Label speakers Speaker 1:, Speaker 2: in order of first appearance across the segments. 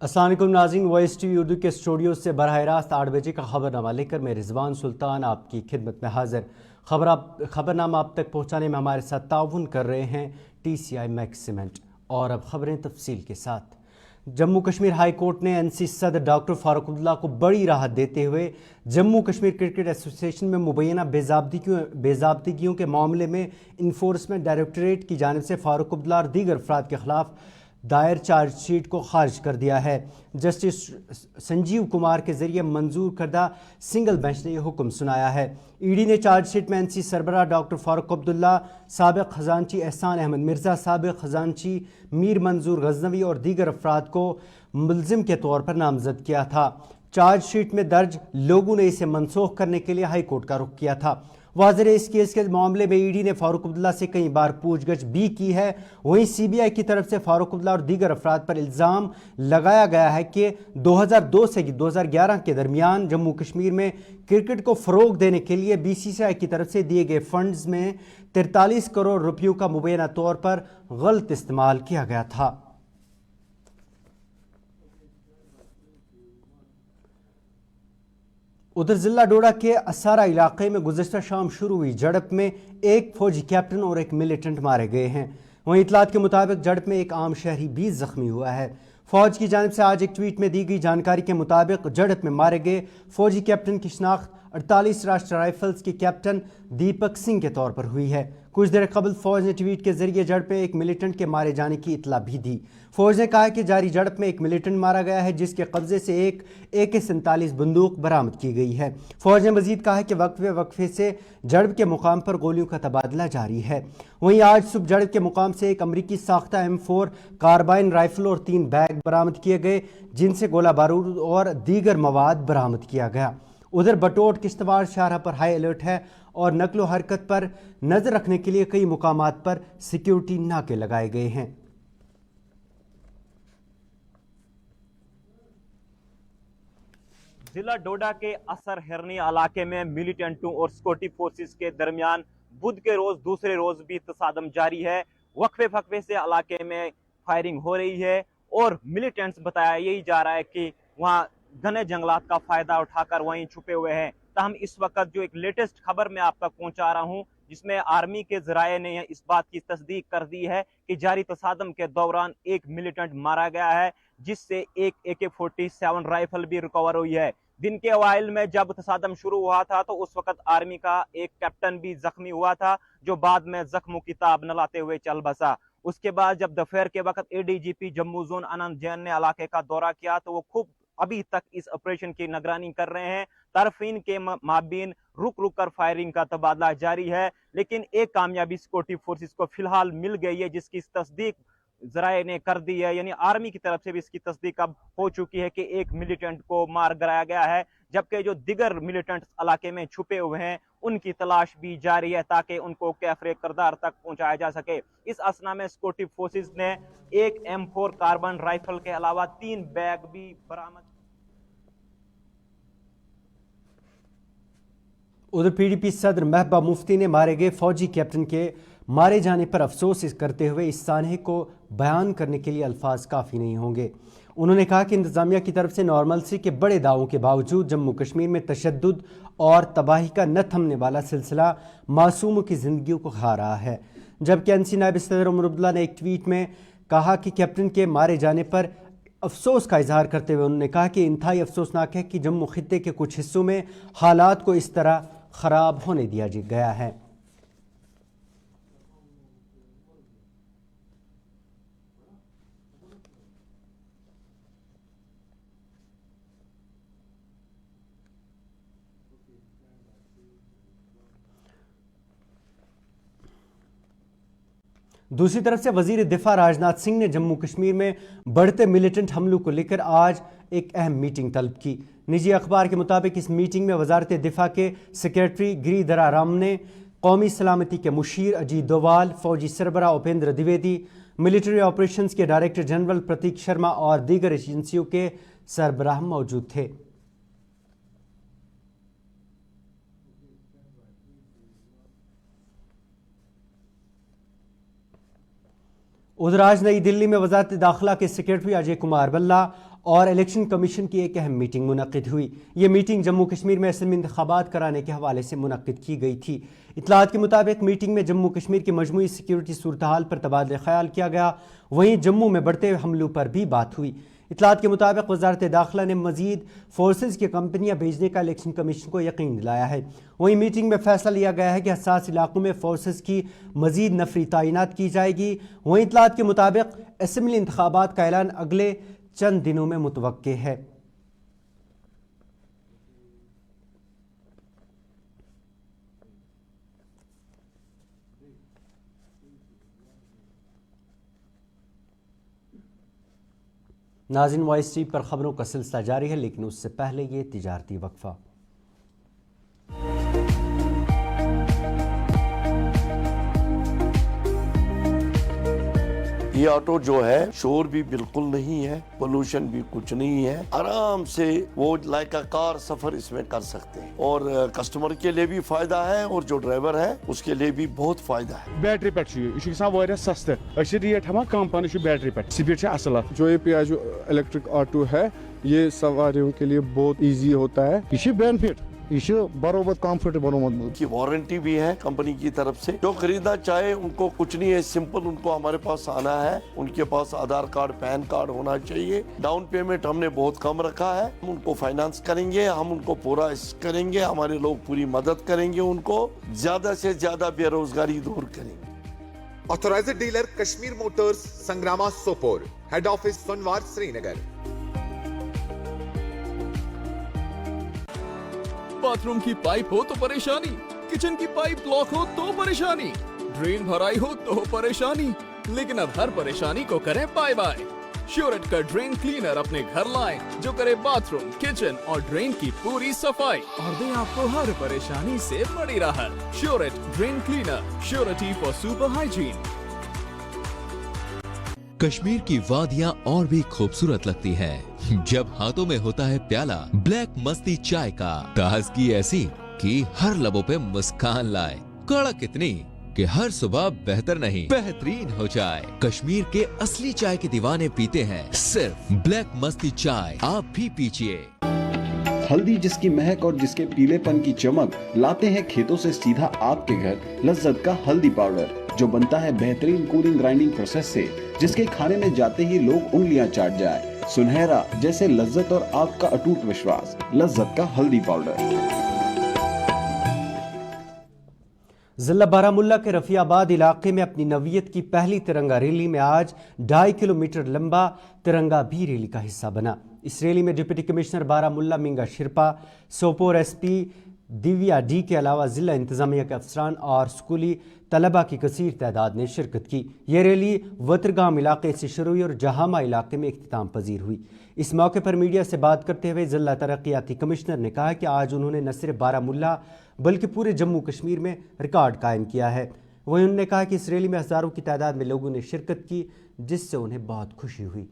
Speaker 1: अस्सलाम वालेकुम नाज़रीन, वॉइस टीवी उर्दू के स्टूडियो से बराह रास्त 8 बजे का खबरनामा लेकर मैं रिजवान सुल्तान आपकी खिदमत में हाजिर। खबरनामा आप तक पहुँचाने में हमारे साथ ताउन कर रहे हैं TCI मैक्सिमेंट। और अब खबरें तफसील के साथ। जम्मू कश्मीर हाई कोर्ट ने NC सदर डॉक्टर फारूक अब्दुल्ला को बड़ी राहत देते हुए जम्मू कश्मीर क्रिकेट एसोसिएशन में मुबैना बेज़ाब्तिगियों के मामले में इन्फोर्समेंट डायरेक्टरेट की जानिब से फारूक अब्दुल्ला और दीगर अफराद के खिलाफ दायर चार्जशीट को खारिज कर दिया है। जस्टिस संजीव कुमार के जरिए मंजूर करदा सिंगल बेंच ने यह हुक्म सुनाया है। ईडी ने चार्जशीट में NC सरबराह डॉक्टर फारूक अब्दुल्ला, साबिक खजांची एहसान अहमद मिर्ज़ा, साबिक खजांची मीर मंजूर गजनवी और दीगर अफराद को मुलजिम के तौर पर नामजद किया था। चार्जशीट में दर्ज लोगों ने इसे मनसूख करने के लिए हाई कोर्ट का रुख किया था। वाज़ेह इस केस के मामले में ईडी ने फारूक अब्दुल्ला से कई बार पूछगछ भी की है। वहीं CBI की तरफ से फारूक अब्दुल्ला और दीगर अफराद पर इल्ज़ाम लगाया गया है कि 2002 से 2011 के दरमियान जम्मू कश्मीर में क्रिकेट को फ़रोग देने के लिए BCCI की तरफ से दिए गए फंड्स में 43 करोड़ रुपयों का मुबैना तौर पर गलत इस्तेमाल किया गया था। उधर जिला डोडा के असारा इलाके में गुज़श्ता शाम शुरू हुई झड़प में एक फौजी कैप्टन और एक मिलिटेंट मारे गए हैं। वहीं इतलात के मुताबिक झड़प में एक आम शहरी भी जख्मी हुआ है। फौज की जानिब से आज एक ट्वीट में दी गई जानकारी के मुताबिक झड़प में मारे गए फौजी कैप्टन की शनाख्त 48 राष्ट्रीय राइफल्स के कैप्टन दीपक सिंह के तौर पर हुई है। कुछ देर कबल फौज ने ट्वीट के जरिए झड़प में एक मिलिटेंट के मारे जाने की इतला भी दी। फौज ने कहा कि जारी झड़प में एक मिलिटेंट मारा गया है, जिसके कब्जे से एक AK-47 बंदूक बरामद की गई है। फौज ने मजीद कहा कि वक्फे से झड़प के मुकाम पर गोलियों का तबादला जारी है। वहीं आज सुबह झड़प के मुकाम से एक अमरीकी साख्ता M4 कार्बाइन राइफल और 3 बैग बरामद किए गए, जिनसे गोला बारूद और दीगर मवाद बरामद किया गया। उधर बटोट किश्तवाड़ शाहरा पर हाई अलर्ट है और नकलो हरकत पर नजर रखने के लिए कई मुकामात पर सिक्योरिटी नाके लगाए गए हैं।
Speaker 2: जिला डोडा के असर हिरनी इलाके में मिलिटेंटों और सिक्योरिटी फोर्सेस के दरमियान बुध के रोज दूसरे रोज भी तसादम जारी है। वक्फे फकफे से इलाके में फायरिंग हो रही है और मिलिटेंट्स बताया यही जा रहा है कि वहाँ घने जंगलात का फायदा उठाकर वहीं छुपे हुए हैं। ताहम इस वक्त जो एक लेटेस्ट खबर मैं आप तक पहुंचा रहा हूं, जिसमें आर्मी के जराये ने इस बात की तस्दीक कर दी है कि जारी तसादम के दौरान एक मिलिटेंट मारा गया है, जिससे एक AK-47 राइफल भी रिकवर हुई है। दिन के अवाइल में जब तसादम शुरू हुआ था तो उस वक्त आर्मी का एक कैप्टन भी जख्मी हुआ था, जो बाद में जख्मों की ताब न लाते हुए चल बसा। उसके बाद जब दोपहर के वक्त ADGP जम्मू जोन आनंद जैन ने इलाके का दौरा किया तो वो खूब अभी तक इस ऑपरेशन की निगरानी कर रहे हैं। तरफीन के माबीन रुक रुक कर फायरिंग का तबादला जारी है, लेकिन एक कामयाबी सिक्योरिटी फोर्सेस को फिलहाल मिल गई है, जिसकी तस्दीक जराये ने कर दी है। यानी आर्मी की तरफ से भी इसकी तस्दीक अब हो चुकी है कि एक मिलिटेंट को मार गिराया गया है, जबकि जो दिगर मिलिटेंट्स इलाके में छुपे हुए हैं उनकी तलाश भी जारी है ताकि उनको कैफरे करदार तक पहुंचाया जा सके। इस असना में सिक्योरिटी फोर्सेस ने एक M4 कार्बन राइफल के अलावा 3 बैग भी बरामद।
Speaker 1: उधर PDP सदर महबूबा मुफ्ती ने मारे गए फौजी कैप्टन के मारे जाने पर अफसोस करते हुए इस सानहे को बयान करने के लिए अल्फाज काफ़ी नहीं होंगे। उन्होंने कहा कि इंतज़ामिया की तरफ से नॉर्मलसी के बड़े दावों के बावजूद जम्मू कश्मीर में तशद्दुद और तबाही का न थमने वाला सिलसिला मासूमों की ज़िंदगियों को खा रहा है। जबकि NC नायब सदर उमर अब्दुल्ला ने एक ट्वीट में कहा कि कैप्टन के मारे जाने पर अफसोस का इजहार करते हुए उन्होंने कहा कि इंतहाई अफसोसनाक है कि जम्मू खित्ते के कुछ हिस्सों में हालात को इस तरह ख़राब होने दिया गया है। दूसरी तरफ से वजीर दिफा राजनाथ सिंह ने जम्मू कश्मीर में बढ़ते मिलिटेंट हमलों को लेकर आज एक अहम मीटिंग तलब की। निजी अखबार के मुताबिक इस मीटिंग में वजारत दिफा के सेक्रेटरी गिरिधरा राम ने कौमी सलामती के मुशीर अजीत डोवाल, फौजी सरबरा उपेंद्र द्विवेदी, मिलिट्री ऑपरेशंस के डायरेक्टर जनरल प्रतीक शर्मा और दीगर एजेंसियों के सरबराह मौजूद थे। उधर आज नई दिल्ली में वजारत दाखिला के सेक्रेटरी अजय कुमार भल्ला और इलेक्शन कमीशन की एक अहम मीटिंग मुनक़िद हुई। ये मीटिंग जम्मू कश्मीर में असम्बली इंतखाबात कराने के हवाले से मुनक़िद की गई थी। इतलात के मुताबिक मीटिंग में जम्मू कश्मीर की मजमूई सिक्योरिटी सूरत हाल पर तबादला ख्याल किया गया। वहीं जम्मू में बढ़ते हमलों पर भी बात हुई। इतलात के मुताबिक वज़ारत दाखिला ने मजीद फोर्सेज की कंपनियां भेजने का इलेक्शन कमीशन को यकीन दिलाया है। वहीं मीटिंग में फैसला लिया गया है कि हसास इलाकों में फोर्सेज की मजीद नफरी तैनात की जाएगी। वहीं इतलात के मुताबिक असम्बली इंतखाबात का ऐलान अगले चंद दिनों में मुतवक्के है। नाज़रीन, वॉइस टीवी पर खबरों का सिलसिला जारी है, लेकिन उससे पहले ये तिजारती वक्फा।
Speaker 3: ये ऑटो जो है शोर भी बिल्कुल नहीं है, पोल्यूशन भी कुछ नहीं है, आराम से वो लाइक अ कार सफर इसमें कर सकते हैं और कस्टमर के लिए भी फायदा है और जो ड्राइवर है उसके लिए भी बहुत फायदा है।
Speaker 4: बैटरी पे सस्ते रेट हम कम पान बैटरी पे स्पीड असल। जो ये जो इलेक्ट्रिक ऑटो है ये सवारियों के लिए बहुत इजी होता है, ये बेनिफिट बरोबर कंफर्टेबल
Speaker 3: की वारंटी भी है कंपनी की तरफ से। जो खरीदना चाहे उनको कुछ नहीं है, सिंपल उनको हमारे पास आना है, उनके पास आधार कार्ड पैन कार्ड होना चाहिए। डाउन पेमेंट हमने बहुत कम रखा है, हम उनको फाइनेंस करेंगे, हम उनको पूरा करेंगे, हमारे लोग पूरी मदद करेंगे, उनको ज्यादा से ज्यादा बेरोजगारी दूर करेंगे।
Speaker 5: Authorized dealer Kashmir motors, Sangrama Sopore, head office Sonwar Srinagar.
Speaker 6: Bathroom की पाइप हो तो परेशानी, किचन की पाइप ब्लॉक हो तो परेशानी, ड्रेन भराई हो तो परेशानी, लेकिन अब हर परेशानी को करें बाय बाय। श्योरेट का ड्रेन क्लीनर अपने घर लाएं, जो करे बाथरूम, किचन और ड्रेन की पूरी सफाई और दे आपको हर परेशानी से बड़ी राहत। श्योरेट drain cleaner, surety for super hygiene.
Speaker 7: Kashmir की वादियां और भी खूबसूरत लगती हैं जब हाथों में होता है प्याला ब्लैक मस्ती चाय का। ताजगी ऐसी कि हर लबों पे मुस्कान लाए, कड़क इतनी कि हर सुबह बेहतर नहीं बेहतरीन हो जाए। कश्मीर के असली चाय के दीवाने पीते हैं सिर्फ ब्लैक मस्ती चाय, आप भी पीजिए।
Speaker 8: हल्दी जिसकी महक और जिसके पीलेपन की चमक लाते हैं खेतों से सीधा आपके घर लज्जत का हल्दी पाउडर, जो बनता है बेहतरीन कूलिंग ग्राइंडिंग प्रोसेस से, जिसके खाने में जाते ही लोग उंगलियां चाट जाए। सुनहरा जैसे लज्जत और आपका अटूट विश्वास, लज्जत का हल्दी पाउडर।
Speaker 1: जिला बारामुल्ला के रफियाबाद इलाके में अपनी नवीयत की पहली तिरंगा रैली में आज 2.5 किलोमीटर लंबा तिरंगा भी रैली का हिस्सा बना। इस रैली में deputy commissioner Baramulla Minga Sherpa, Sopore SP Divya D के अलावा जिला इंतजामिया के अफसरान और स्कूली तलबा की कसीर तादाद ने शिरकत की। ये रैली वतरगाम इलाके से शुरू हुई और जहामा इलाके में इख्तिताम पजीर हुई। इस मौके पर मीडिया से बात करते हुए जिला तरक्याती कमिश्नर ने कहा कि आज उन्होंने न सिर्फ बारामुल्ला बल्कि पूरे जम्मू कश्मीर में रिकॉर्ड कायम किया है। वहीं उन्होंने कहा कि इस रैली में हज़ारों की तादाद में लोगों ने शिरकत की, जिससे उन्हें बहुत खुशी हुई।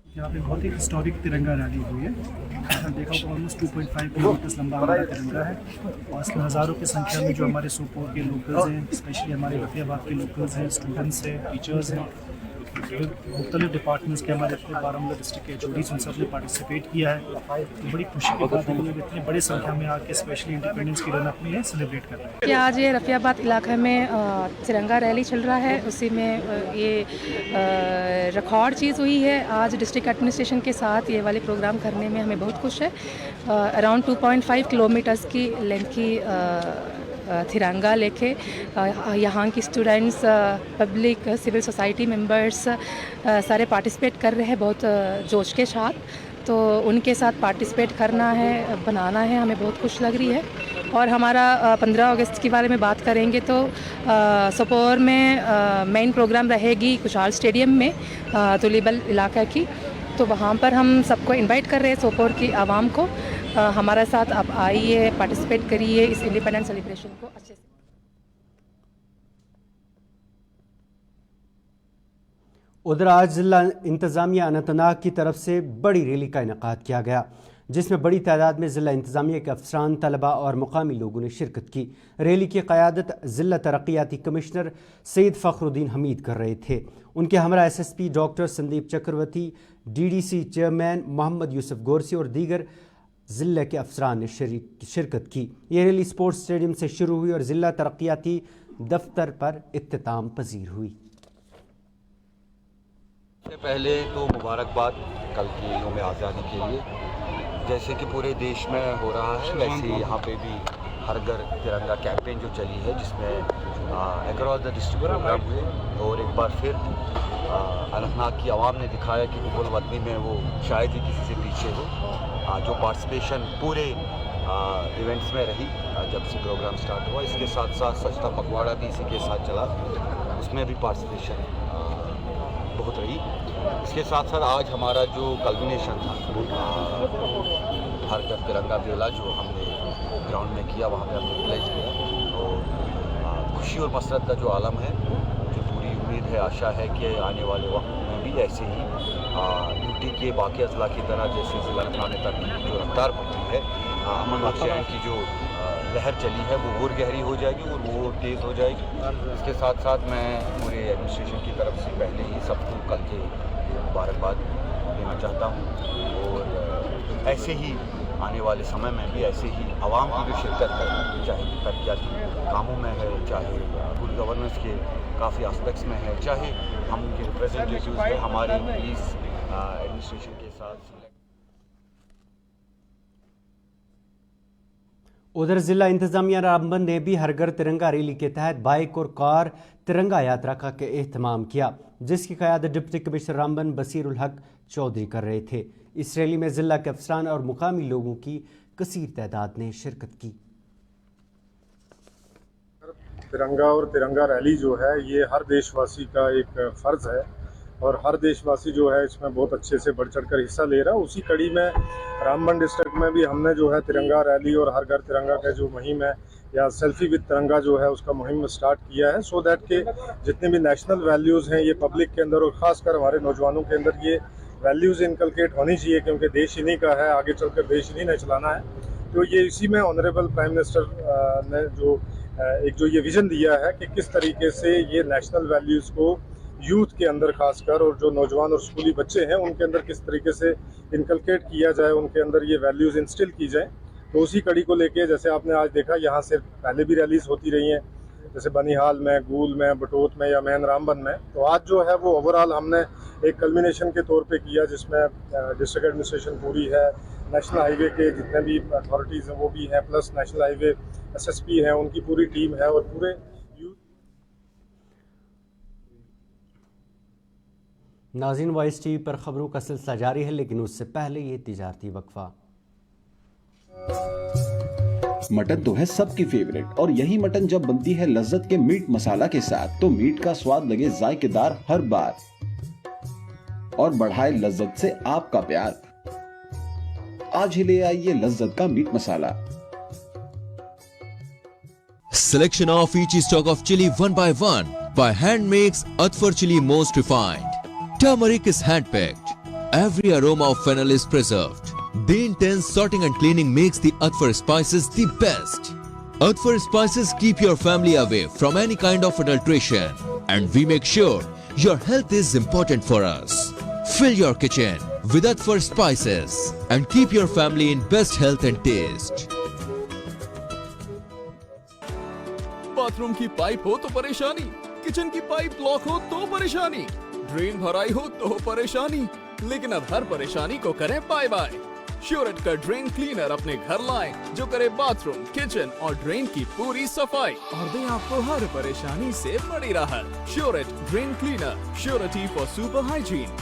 Speaker 9: यहाँ पे बहुत ही हिस्टोरिक तिरंगा रैली हुई है। देखा तो ऑलमोस्ट 2.5 किलोमीटर लंबा हमारा तिरंगा है और इसमें हज़ारों की संख्या में जो हमारे सोपोर के लोकल्स हैं, स्पेशली हमारे रफियाबाद के लोकल्स हैं, स्टूडेंट्स हैं, टीचर्स हैं, मुख्तलिफ डिपार्टमेंट्स के हमारे बारामुल्ला डिस्ट्रिक्ट के एचओडीज़ उन सब ने पार्टिसिपेट किया है। तो बड़ी खुशी की बात है कि लोग इतनी बड़ी संख्या में आके स्पेशली इंडिपेंडेंस की रनअप में सेलिब्रेट कर रहे हैं।
Speaker 10: कि आज ये रफियाबाद इलाके में तिरंगा रैली चल रहा है, उसी में ये रिकॉर्ड चीज़ हुई है। आज डिस्ट्रिक्ट एडमिनिस्ट्रेशन के साथ ये वाले प्रोग्राम करने में हमें बहुत खुश है। अराउंड 2.5 किलोमीटर्स की लेंथ की तिरंगा लेके यहाँ की students, public, civil society members सारे पार्टिसिपेट कर रहे हैं बहुत जोश के साथ। तो उनके साथ पार्टिसिपेट करना है, बनाना है, हमें बहुत खुश लग रही है। और हमारा 15 अगस्त के बारे में बात करेंगे तो सोपोर में मेन प्रोग्राम रहेगी कुशाल स्टेडियम में तुलिबल इलाका की। तो वहाँ पर हम सबको इनवाइट कर रहे हैं, सोपोर की आवाम को हमारे साथ आप आइए, पार्टिसिपेट करिए इस इंडिपेंडेंस सेलिब्रेशन को अच्छे से। उधर आज जिला इंतजामिया अनंतनाग की तरफ से बड़ी रैली का इनेकाद किया गया।
Speaker 1: जिसमें बड़ी तादाद में ज़िला इंतज़ामिया के अफसरान, तलबा और मुकामी लोगों ने शिरकत की। रैली की क़यादत ज़िला तरक्याती कमिश्नर सैयद फ़खरुद्दीन हमीद कर रहे थे। उनके हमरा SSP डॉक्टर संदीप चक्रवर्ती, DDC चेयरमैन मोहम्मद यूसुफ गोरसी और दीगर ज़िले के अफसरान ने शिरकत की। ये रैली स्पोर्ट्स स्टेडियम से शुरू हुई और ज़िला तरक्याती दफ्तर पर इख्तिताम पजीर हुई।
Speaker 11: सबसे पहले तो मुबारकबाद कल की यौम आज़ादी के लिए। जैसे कि पूरे देश में हो रहा है वैसे यहाँ पे भी हर घर तिरंगा कैंपेन जो चली है, जिसमें अक्रॉस द डिस्ट्रिक्ट प्रोग्राम हुए और एक बार फिर अनंतनाग की आवाम ने दिखाया कि हुब्बुल वतनी में वो शायद ही किसी से पीछे हो। जो पार्टिसिपेशन पूरे इवेंट्स में रही जब से प्रोग्राम स्टार्ट हुआ, इसके साथ साथ सजदा पखवाड़ा भी इसी के साथ चला, उसमें भी पार्टिसिपेशन बहुत रही। इसके साथ साथ आज हमारा जो कल्मिनेशन था हर घर तिरंगा बेला जो हमने ग्राउंड में किया, वहाँ पे हमने प्लेज किया और खुशी और मसरत का जो आलम है, मुझे पूरी उम्मीद है, आशा है कि आने वाले वक्त में भी ऐसे ही ड्यूटी के बाकी अजला की तरह जैसे ज़िला थाने तक जो रफ्तार पहुँची है, अमन बख्शियान की जो लहर चली है वो और गहरी हो जाएगी और वो तेज़ हो जाएगी। इसके साथ साथ मैं पूरे एडमिनिस्ट्रेशन की तरफ से पहले ही सबको कल के मुबारकबाद देना चाहता हूँ और ऐसे ही आने वाले समय में भी ऐसे ही आवाम की जो शिरकत है, चाहे तरक्याती कामों में है, चाहे गुड गवर्नेंस के काफ़ी एस्पेक्ट्स में है, चाहे हम उनके रिप्रेजेंटेटिव्स हैं हमारी पुलिस एडमिनिस्ट्रेशन के साथ।
Speaker 1: उधर ज़िला इंतज़ामिया रामबन ने भी हर घर तिरंगा रैली के तहत बाइक और कार तिरंगा यात्रा का एहतमाम किया, जिसकी क़यादत डिप्टी कमिश्नर रामबन बसीरुल हक चौधरी कर रहे थे। इस रैली में ज़िला के अफसरान और मुकामी लोगों की कसीर तादाद ने शिरकत की।
Speaker 12: तिरंगा और तिरंगा रैली जो है ये हर देशवासी का एक फ़र्ज़ है और हर देशवासी जो है इसमें बहुत अच्छे से बढ़ चढ़ कर हिस्सा ले रहा है। उसी कड़ी में रामबन डिस्ट्रिक्ट में भी हमने जो है तिरंगा रैली और हर घर तिरंगा का जो मुहिम है या सेल्फी विद तिरंगा जो है उसका मुहिम स्टार्ट किया है, सो दैट के जितने भी नेशनल वैल्यूज़ हैं ये पब्लिक के अंदर और ख़ासकर हमारे नौजवानों के अंदर ये वैल्यूज़ इनकलकेट होनी चाहिए, क्योंकि देश इन्हीं का है, आगे चलकर देश इन्हीं ने चलाना है। तो ये इसी में ऑनरेबल प्राइम मिनिस्टर ने जो ये विज़न दिया है कि किस तरीके से ये नेशनल वैल्यूज़ को यूथ के अंदर खासकर और जो नौजवान और स्कूली बच्चे हैं उनके अंदर किस तरीके से इनकलकेट किया जाए, उनके अंदर ये वैल्यूज़ इंस्टिल की जाए। तो उसी कड़ी को लेके जैसे आपने आज देखा यहाँ से पहले भी रैलीज होती रही हैं, जैसे बनिहाल में, गूल में, बटोत में या मैन रामबन में। तो आज जो है वो ओवरऑल हमने एक कल्मिनेशन के तौर पे किया, जिसमें डिस्ट्रिक्ट एडमिनिस्ट्रेशन पूरी है, नेशनल हाईवे के जितने भी अथॉरिटीज़ हैं वो भी हैं, प्लस नेशनल हाईवे SSP हैं, उनकी पूरी टीम है और पूरे
Speaker 1: नाज़रीन, वॉइस TV पर खबरों का सिलसिला जारी है, लेकिन उससे पहले ये तिजारती वक्फा।
Speaker 8: मटन तो है सबकी फेवरेट और यही मटन जब बनती है लज्जत के मीट मसाला के साथ तो मीट का स्वाद लगे जायकेदार हर बार और बढ़ाए लज्जत से आपका प्यार। आज ही ले आइए लज्जत का meat masala.
Speaker 7: Selection of each stock of chili one by hand makes Atfar chili most refined. Turmeric is hand-picked. Every aroma of fennel is preserved. The intense sorting and cleaning makes the Atfar spices the best. Atfar spices keep your family away from any kind of adulteration. And we make sure your health is important for us. Fill your kitchen with Atfar spices and keep your family in best health and taste.
Speaker 6: Bathroom की pipe हो तो परेशानी, kitchen की pipe block हो तो परेशानी, drain भराई हो तो परेशानी, लेकिन अब हर परेशानी को करें बाय बाय। श्योरेट का ड्रेन क्लीनर अपने घर लाएं, जो करे बाथरूम, किचन और ड्रेन की पूरी सफाई और दे आपको हर परेशानी से बड़ी राहत। श्योरेट drain cleaner, surety for super hygiene.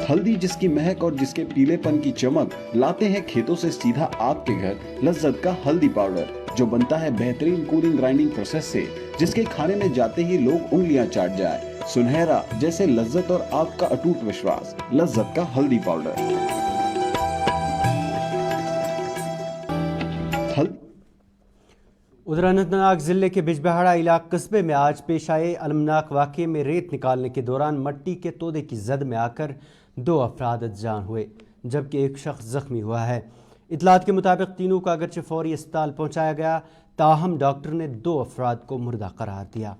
Speaker 8: हल्दी जिसकी महक और जिसके पीलेपन की चमक लाते हैं खेतों से सीधा आपके घर लज्जत का हल्दी पाउडर, जो बनता है बेहतरीन कूलिंग ग्राइंडिंग प्रोसेस से, जिसके खाने में जाते ही लोग उंगलियां चाट जाए। सुनहरा जैसे लज्जत और आपका अटूट विश्वास, लज्जत का हल्दी पाउडर।
Speaker 1: उधर अनंतनाग जिले के बिजबहाड़ा इलाके कस्बे में आज पेश आए अलमनाक वाक़े में रेत निकालने के दौरान मट्टी के तोदे की जद में आकर 2 अफराद जान हुए जबकि एक शख्स जख्मी हुआ है। इतलात के मुताबिक तीनों को अगरचे फौरी अस्पताल पहुंचाया गया, ताहम डॉक्टर ने 2 अफराद को मुर्दा करार दिया।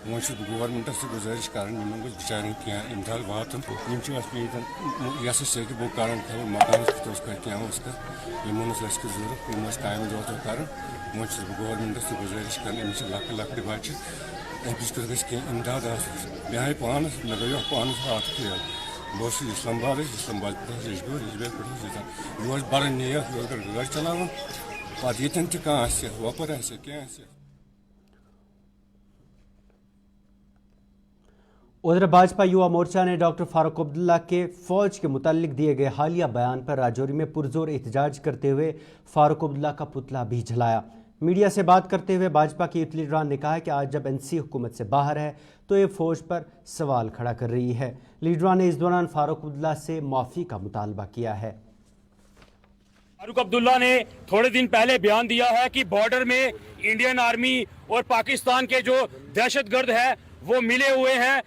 Speaker 13: गवर्नमेंट से गुजारिश कर बेचारे क्या इमदाद वात से वो कारण मकान क्या उसका जरूरत टाइम दो कर गवर्नमेंट से गुजारिश कर लकड़ बच्चे इमदाद मे आए पान मे गो पान हाथ खेल बहुत इस्लामाबाद पे बड़ नीयत गाड़ी चलान पे ये वपर क्या
Speaker 1: उधर भाजपा युवा मोर्चा ने डॉक्टर फारूक अब्दुल्ला के फौज के मुतालिक दिए गए हालिया बयान पर राजौरी में पुरजोर एहतजाज करते हुए फारूक अब्दुल्ला का पुतला भी जलाया। मीडिया से बात करते हुए भाजपा के यूथ लीडरान ने कहा कि आज जब एनसी हुकूमत से बाहर है तो ये फौज पर सवाल खड़ा कर रही है। लीडरान ने इस दौरान फारूक अब्दुल्ला से माफ़ी का मुतालबा किया है।
Speaker 14: फारूक अब्दुल्ला ने थोड़े दिन पहले बयान दिया है कि बॉर्डर में इंडियन आर्मी और पाकिस्तान के जो दहशतगर्द है वो मिले हुए हैं,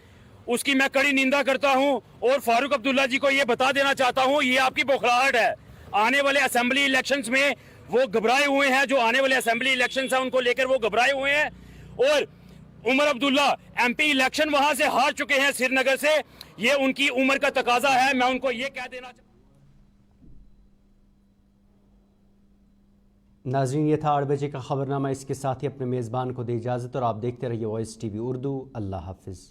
Speaker 14: उसकी मैं कड़ी निंदा करता हूं और फारूक अब्दुल्ला जी को ये बता देना चाहता हूं ये आपकी बौखलाहट है। आने वाले असेंबली इलेक्शंस में वो घबराए हुए हैं, जो आने वाले असेंबली इलेक्शंस हैं उनको लेकर वो घबराए हुए हैं। और उमर अब्दुल्ला एमपी इलेक्शन वहां से हार चुके हैं श्रीनगर से, ये उनकी उम्र का तकाजा है। मैं उनको ये कह देना
Speaker 1: नाज़रीन, ये था 8 बजे का खबरनामा। इसके साथ ही अपने मेज़बान को दे इजाज़त और आप देखते रहिए वॉइस TV उर्दू। अल्लाह हाफिज़।